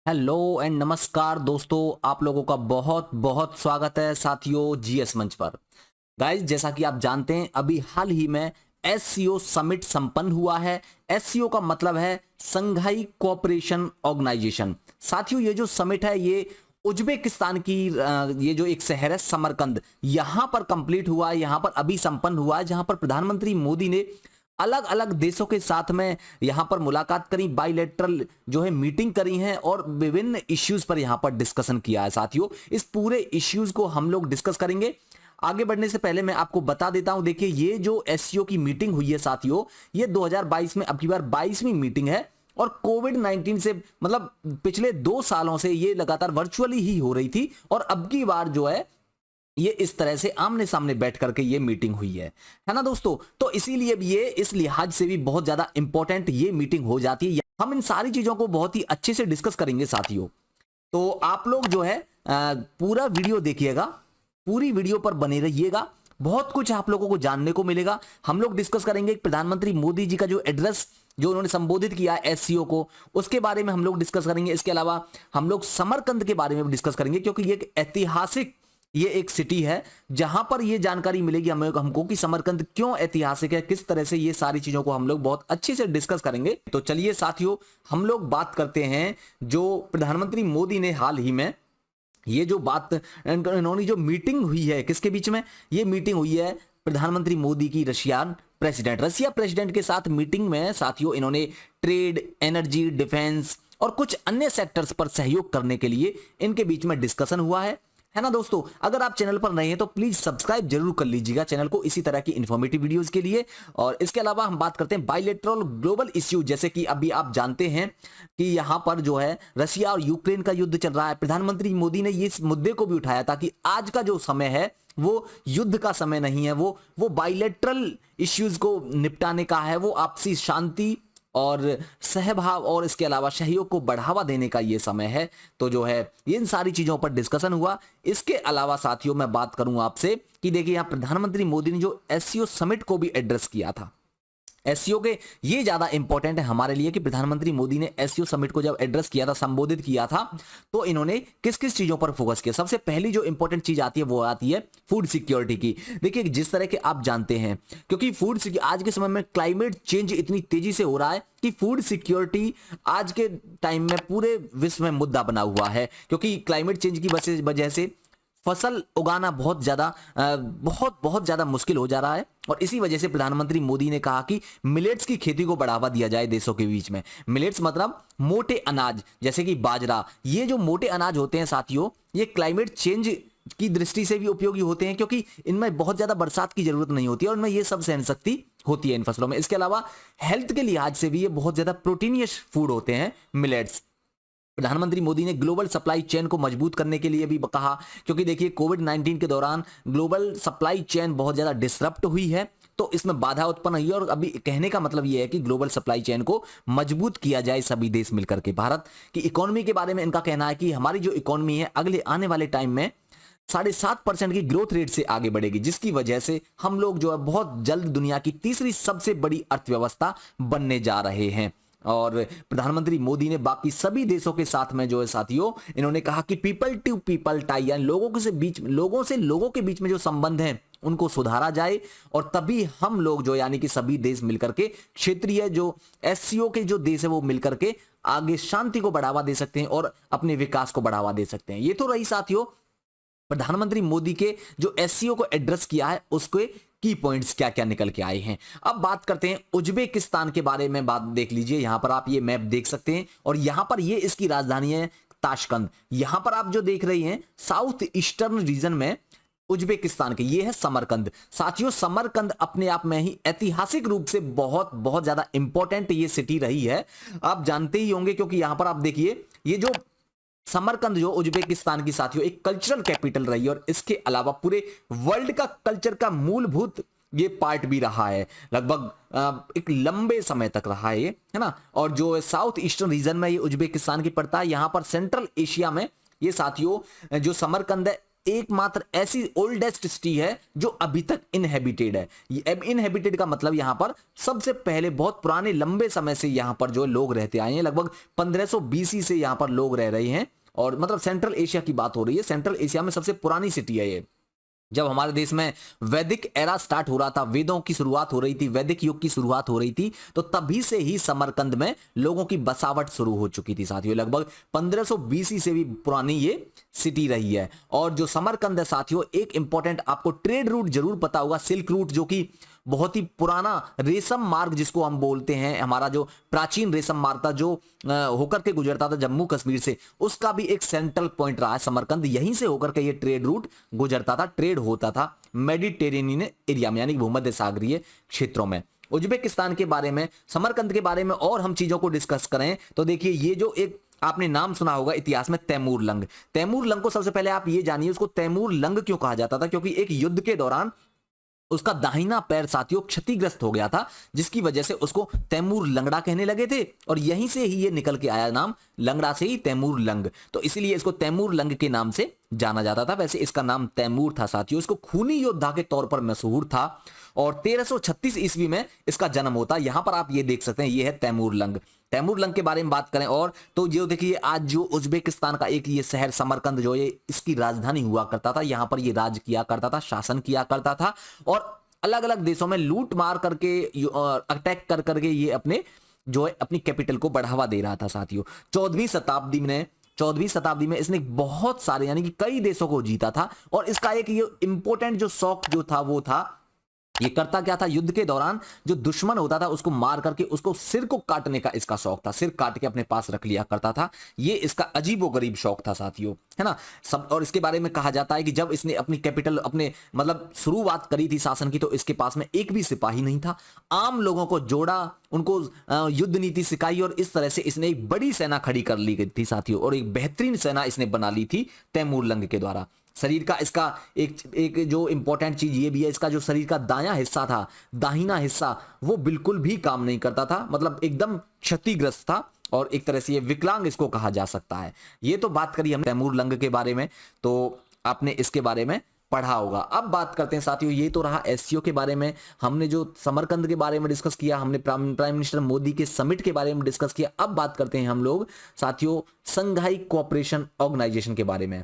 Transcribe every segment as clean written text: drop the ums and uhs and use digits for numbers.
Hello and नमस्कार दोस्तों, आप लोगों का बहुत बहुत स्वागत है साथियों जीएस मंच पर। गाइस, जैसा कि आप जानते हैं अभी हाल ही में एससीओ समिट संपन्न हुआ है। एससीओ का मतलब है संघाई कोऑपरेशन ऑर्गेनाइजेशन। साथियों, ये जो समिट है ये उज्बेकिस्तान की ये जो एक शहर है समरकंद, यहां पर कंप्लीट हुआ है, यहां पर अभी संपन्न हुआ है, जहां पर प्रधानमंत्री मोदी ने अलग अलग देशों के साथ में यहां पर मुलाकात करी, बाइलेटरल जो है मीटिंग करी है और विभिन्न इश्यूज पर यहां पर डिस्कशन किया है। साथियों, इस पूरे इश्यूज को हम लोग डिस्कस करेंगे। आगे बढ़ने से पहले मैं आपको बता देता हूं, देखिए ये जो एससीओ की मीटिंग हुई है साथियों, ये 2022 में अब की बार 22वीं मीटिंग है और कोविड 19 से मतलब पिछले 2 सालों से ये लगातार वर्चुअली ही हो रही थी और अब की बार जो है ये इस तरह से आमने सामने बैठ करके ये मीटिंग हुई है ना दोस्तों। तो इसीलिए भी ये इस लिहाज से भी बहुत ज्यादा इंपॉर्टेंट ये मीटिंग हो जाती है। हम इन सारी चीजों को बहुत ही अच्छे से डिस्कस करेंगे साथियों। तो आप लोग जो है पूरा वीडियो देखिएगा, पूरी वीडियो पर बने रहिएगा, बहुत कुछ आप लोगों को जानने को मिलेगा। हम लोग डिस्कस करेंगे प्रधानमंत्री मोदी जी का जो एड्रेस जो उन्होंने संबोधित किया एससीओ को, उसके बारे में हम लोग डिस्कस करेंगे। इसके अलावा हम लोग समरकंद के बारे में भी डिस्कस करेंगे, क्योंकि ये एक ऐतिहासिक ये एक सिटी है जहां पर ये जानकारी मिलेगी हमें हमको कि समरकंद क्यों ऐतिहासिक है, किस तरह से ये सारी चीजों को हम लोग बहुत अच्छे से डिस्कस करेंगे। तो चलिए साथियों, हम लोग बात करते हैं जो प्रधानमंत्री मोदी ने हाल ही में ये जो बात इन्होंने जो मीटिंग हुई है किसके बीच में, ये मीटिंग हुई है प्रधानमंत्री मोदी की रशिया प्रेसिडेंट के साथ मीटिंग में साथियों इन्होंने ट्रेड, एनर्जी, डिफेंस और कुछ अन्य सेक्टर्स पर सहयोग करने के लिए इनके बीच में डिस्कशन हुआ है ना दोस्तों। अगर आप चैनल पर नए हैं तो प्लीज सब्सक्राइब जरूर कर लीजिएगा चैनल को इसी तरह की इंफॉर्मेटिव वीडियोस के लिए। और इसके अलावा हम बात करते हैं बाइलेटरल ग्लोबल इश्यू, जैसे कि अभी आप जानते हैं कि यहां पर जो है रशिया और यूक्रेन का युद्ध चल रहा है। प्रधानमंत्री मोदी ने इस मुद्दे को भी उठाया था कि आज का जो समय है वो युद्ध का समय नहीं है, वो बाइलेटरल इश्यूज को निपटाने का है, वो आपसी शांति और सहभाव और इसके अलावा सहयोग को बढ़ावा देने का ये समय है। तो जो है इन सारी चीजों पर डिस्कशन हुआ। इसके अलावा साथियों मैं बात करूं आपसे कि देखिए यहां प्रधानमंत्री मोदी ने जो एससीओ समिट को भी एड्रेस किया था। एससीओ के ये ज्यादा इंपॉर्टेंट है हमारे लिए कि प्रधानमंत्री मोदी ने एससीओ समिट को जब एड्रेस किया था, संबोधित किया था, तो इन्होंने किस किस चीजों पर फोकस किया। सबसे पहली जो इंपॉर्टेंट चीज आती है वो आती है फूड सिक्योरिटी की। देखिए जिस तरह के आप जानते हैं, क्योंकि आज के समय में क्लाइमेट चेंज इतनी तेजी से हो रहा है कि फूड सिक्योरिटी आज के टाइम में पूरे विश्व में मुद्दा बना हुआ है, क्योंकि क्लाइमेट चेंज की वजह से फसल उगाना बहुत ज्यादा मुश्किल हो जा रहा है। और इसी वजह से प्रधानमंत्री मोदी ने कहा कि मिलेट्स की खेती को बढ़ावा दिया जाए देशों के बीच में। मिलेट्स मतलब मोटे अनाज, जैसे कि बाजरा। ये जो मोटे अनाज होते हैं साथियों, ये क्लाइमेट चेंज की दृष्टि से भी उपयोगी होते हैं, क्योंकि इनमें बहुत ज्यादा बरसात की जरूरत नहीं होती है और इनमें ये सब सहन शक्ति होती है इन फसलों में। इसके अलावा हेल्थ के लिहाज से भी ये बहुत ज्यादा प्रोटीनियस फूड होते हैं मिलेट्स। प्रधानमंत्री मोदी ने ग्लोबल सप्लाई चेन को मजबूत करने के लिए भी कहा, क्योंकि देखिए कोविड 19 के दौरान ग्लोबल सप्लाई चेन बहुत ज्यादा डिसरप्ट हुई है, तो इसमें बाधा उत्पन्न हुई है। और अभी कहने का मतलब यह है कि ग्लोबल सप्लाई चेन को मजबूत किया जाए सभी देश मिलकर के। भारत की इकोनॉमी के बारे में इनका कहना है कि हमारी जो इकोनॉमी है अगले आने वाले टाइम में 7.5% की ग्रोथ रेट से आगे बढ़ेगी, जिसकी वजह से हम लोग जो है बहुत जल्द दुनिया की तीसरी सबसे बड़ी अर्थव्यवस्था बनने जा रहे हैं। और प्रधानमंत्री मोदी ने बाकी सभी देशों के साथ में जो है साथियों इन्होंने कहा कि पीपल टू पीपल टाई, यानी लोगों से लोगों के बीच में जो संबंध हैं उनको सुधारा जाए, और तभी हम लोग जो यानी कि सभी देश मिलकर के क्षेत्रीय जो एससीओ के जो देश है वो मिलकर के आगे शांति को बढ़ावा दे सकते हैं और अपने विकास को बढ़ावा दे सकते हैं। ये तो रही साथियों प्रधानमंत्री मोदी के जो एससीओ को एड्रेस किया है उसके की पॉइंट्स क्या क्या निकल के आए हैं। अब बात करते हैं उज्बेकिस्तान के बारे में। बात देख लीजिए, यहां पर आप ये मैप देख सकते हैं और यहां पर ये इसकी राजधानी है ताशकंद। यहां पर आप जो देख रही हैं साउथ ईस्टर्न रीजन में उज्बेकिस्तान के ये है समरकंद। साथियों समरकंद अपने आप में ही ऐतिहासिक रूप से बहुत बहुत ज्यादा इंपॉर्टेंट ये सिटी रही है, आप जानते ही होंगे, क्योंकि यहां पर आप देखिए ये जो समरकंद जो उज्बेकिस्तान की साथियों एक कल्चरल कैपिटल रही है और इसके अलावा पूरे वर्ल्ड का कल्चर का मूलभूत ये पार्ट भी रहा है, लगभग एक लंबे समय तक रहा है ये, है ना। और जो साउथ ईस्टर्न रीजन में ये उज्बेकिस्तान की पड़ता है, यहां पर सेंट्रल एशिया में ये साथियों जो समरकंद है एकमात्र ऐसी ओल्डेस्ट सिटी है जो अभी तक इनहेबिटेड है। इनहेबिटेड का मतलब यहां पर सबसे पहले बहुत पुराने लंबे समय से यहां पर जो लोग रहते आए हैं, लगभग 1500 बीसी से यहां पर लोग रह रहे हैं। और मतलब सेंट्रल एशिया की बात हो रही है, सेंट्रल एशिया में सबसे पुरानी सिटी है ये। जब हमारे देश में वैदिक एरा स्टार्ट हो रहा था, वेदों की शुरुआत हो रही थी, वैदिक युग की शुरुआत हो रही थी, तो तभी से ही समरकंद में लोगों की बसावट शुरू हो चुकी थी साथियों। लगभग 1500 बीसी से भी पुरानी ये सिटी रही है। और जो समरकंद है साथियों, एक इंपॉर्टेंट आपको ट्रेड रूट जरूर पता होगा, सिल्क रूट, जो कि बहुत ही पुराना रेशम मार्ग जिसको हम बोलते हैं, हमारा जो प्राचीन रेशम मार्ग था जो होकर के गुजरता था जम्मू कश्मीर से, उसका भी एक सेंट्रल पॉइंट रहा है समरकंद। यहीं से होकर के ये ट्रेड रूट गुजरता था, ट्रेड होता था मेडिटेरेनियन एरिया में, यानी भूमध्य सागरीय क्षेत्रों में। उज्बेकिस्तान के बारे में, समरकंद के बारे में और हम चीजों को डिस्कस करें तो देखिए, ये जो एक आपने नाम सुना होगा इतिहास में, तैमूर लंग। तैमूर लंग को सबसे पहले आप ये जानिए, उसको तैमूर लंग क्यों कहा जाता था? क्योंकि एक युद्ध के दौरान उसका दाहिना पैर साथियों क्षतिग्रस्त हो गया था, जिसकी वजह से उसको तैमूर लंगड़ा कहने लगे थे। और यहीं से ही ये निकल के आया नाम, लंगड़ा से ही तैमूर लंग, तो इसीलिए इसको तैमूर लंग के नाम से जाना जाता था। वैसे इसका नाम तैमूर था साथियों। इसको खूनी योद्धा के तौर पर मशहूर था और 1336 ईस्वी में इसका जन्म होता। यहां पर आप ये देख सकते हैं, ये है तैमूर लंग। तैमूर लंग के बारे में बात करें और तो जो देखिए, आज जो उज्बेकिस्तान का एक ये शहर समरकंद जो ये इसकी राजधानी हुआ करता था, यहां पर ये राज किया करता था, शासन किया करता था और अलग अलग देशों में लूट मार करके, अटैक कर करके ये अपने जो है अपनी कैपिटल को बढ़ावा दे रहा था साथियों। 14वीं शताब्दी में इसने बहुत सारे यानी कि कई देशों को जीता था। और इसका एक ये इंपॉर्टेंट जो शौक जो था वो था, ये करता क्या था, युद्ध के दौरान जो दुश्मन होता था उसको मार करके उसको सिर को काटने का इसका शौक था, सिर काट के अपने पास रख लिया करता था। ये इसका अजीबोगरीब शौक था साथियों, है ना सब। और इसके बारे में कहा जाता है कि जब इसने अपनी कैपिटल, अपने मतलब शुरुआत करी थी शासन की, तो इसके पास में एक भी सिपाही नहीं था। आम लोगों को जोड़ा, उनको युद्ध नीति सिखाई और इस तरह से इसने एक बड़ी सेना खड़ी कर ली गई थी साथियों। और एक बेहतरीन सेना इसने बना ली थी तैमूर लंग के द्वारा। शरीर का इसका एक जो इंपॉर्टेंट चीज ये भी है, इसका जो शरीर का दायां हिस्सा था, दाहिना हिस्सा, वो बिल्कुल भी काम नहीं करता था, मतलब एकदम क्षतिग्रस्त था और एक तरह से ये विकलांग इसको कहा जा सकता है। ये तो बात करी हमने तैमूर लंग के बारे में, तो आपने इसके बारे में पढ़ा होगा। अब बात करते हैं साथियों, ये तो रहा एससीओ के बारे में, हमने जो समरकंद के बारे में डिस्कस किया, हमने प्राइम मिनिस्टर मोदी के समिट के बारे में डिस्कस किया। अब बात करते हैं हम लोग साथियों संघाई कोऑपरेशन ऑर्गेनाइजेशन के बारे में।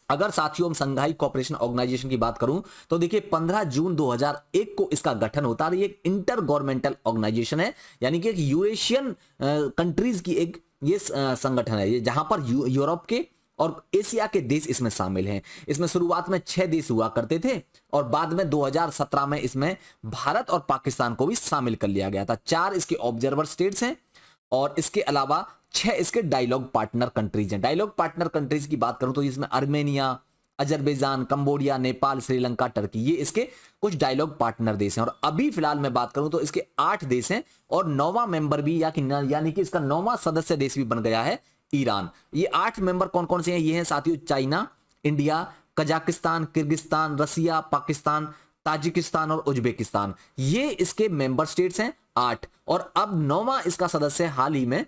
अगर साथियों हम संघाई कोऑपरेशन ऑर्गेनाइजेशन की बात करूं तो देखिए 15 जून 2001 को इसका गठन होता है। ये एक इंटर गवर्नमेंटल ऑर्गेनाइजेशन है, यानी कि एक यूरेशियन कंट्रीज की एक ये संगठन है, ये जहां पर यूरोप के और एशिया के देश इसमें शामिल हैं। इसमें शुरुआत में 6 देश हुआ करते थे और बाद में 2017 में इसमें भारत और पाकिस्तान को भी शामिल कर लिया गया था। 4 इसके ऑब्जर्वर स्टेट्स हैं और इसके अलावा 6 इसके डायलॉग पार्टनर कंट्रीज हैं। डायलॉग पार्टनर कंट्रीज की बात करूं तो इसमें Armenia, Azerbaijan, Cambodia, Nepal, Sri Lanka, Turkey, ये इसके कुछ डायलॉग पार्टनर देश हैं। और अभी फिलहाल मैं बात करूं तो इसके 8 देश हैं और 9वां मेंबर भी यानी कि इसका 9वां सदस्य देश भी बन गया है ईरान। ये 8 मेंबर कौन कौन से हैं? ये हैं साथियों चाइना, इंडिया, कजाकिस्तान, किर्गिस्तान, रसिया, पाकिस्तान, ताजिकिस्तान और उज्बेकिस्तान। ये इसके मेंबर स्टेट्स हैं 8। और अब 9वां इसका सदस्य हाल ही में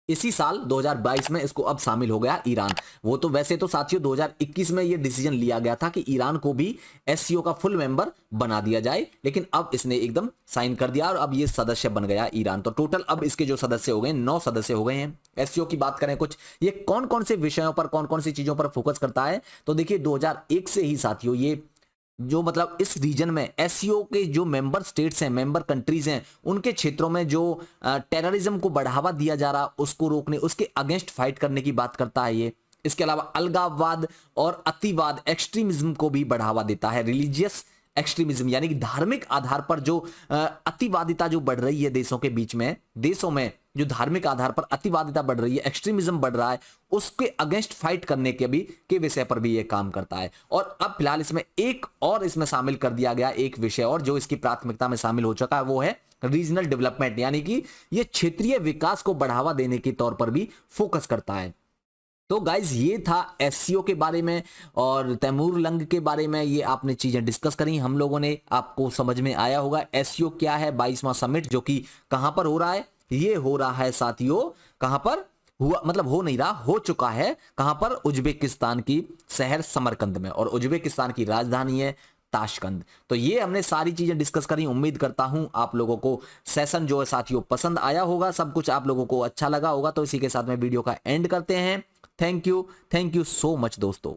इसी साल 2022 में इसको अब शामिल हो गया ईरान। वो तो वैसे तो साथियों 2021 में ये डिसीजन लिया गया था कि ईरान को भी एससीओ का फुल मेंबर बना दिया जाए, लेकिन अब इसने एकदम साइन कर दिया और अब ये सदस्य बन गया ईरान। तो टोटल अब इसके जो सदस्य हो गए 9 सदस्य हो गए हैं। एससीओ की बात करें कुछ, ये कौन कौन से विषयों पर, कौन कौन सी चीजों पर फोकस करता है, तो देखिए 2001 से ही साथियों ये जो मतलब इस रीजन में एससीओ के जो मेंबर स्टेट्स हैं, मेंबर कंट्रीज हैं, उनके क्षेत्रों में जो टेररिज्म को बढ़ावा दिया जा रहा उसको रोकने, उसके अगेंस्ट फाइट करने की बात करता है ये। इसके अलावा अलगाववाद और अतिवाद, एक्सट्रीमिज्म को भी बढ़ावा देता है। रिलीजियस एक्सट्रीमिज्म यानी कि धार्मिक आधार पर जो अतिवादिता जो बढ़ रही है देशों के बीच में, देशों में जो धार्मिक आधार पर अतिवादिता बढ़ रही है, एक्सट्रीमिज्म बढ़ रहा है, उसके अगेंस्ट फाइट करने के भी के विषय पर भी ये काम करता है। और अब फिलहाल इसमें एक और इसमें शामिल कर दिया गया एक विषय और जो इसकी प्राथमिकता में शामिल हो चुका है, वो है रीजनल डेवलपमेंट, यानी कि ये क्षेत्रीय विकास को बढ़ावा देने के तौर पर भी फोकस करता है। तो गाइज ये था एससीओ के बारे में और तैमूर लंग के बारे में, ये आपने चीजें डिस्कस करी हम लोगों ने, आपको समझ में आया होगा एससीओ क्या है। 22वां समिट जो कि कहां पर हो रहा है, ये हो रहा है साथियों कहां पर, हुआ मतलब हो नहीं रहा, हो चुका है। कहां पर? उज्बेकिस्तान की शहर समरकंद में, और उज्बेकिस्तान की राजधानी है ताशकंद। तो ये हमने सारी चीजें डिस्कस करी। उम्मीद करता हूं आप लोगों को सेशन जो है साथियों पसंद आया होगा, सब कुछ आप लोगों को अच्छा लगा होगा। तो इसी के साथ में वीडियो का एंड करते हैं। थैंक यू सो मच दोस्तों।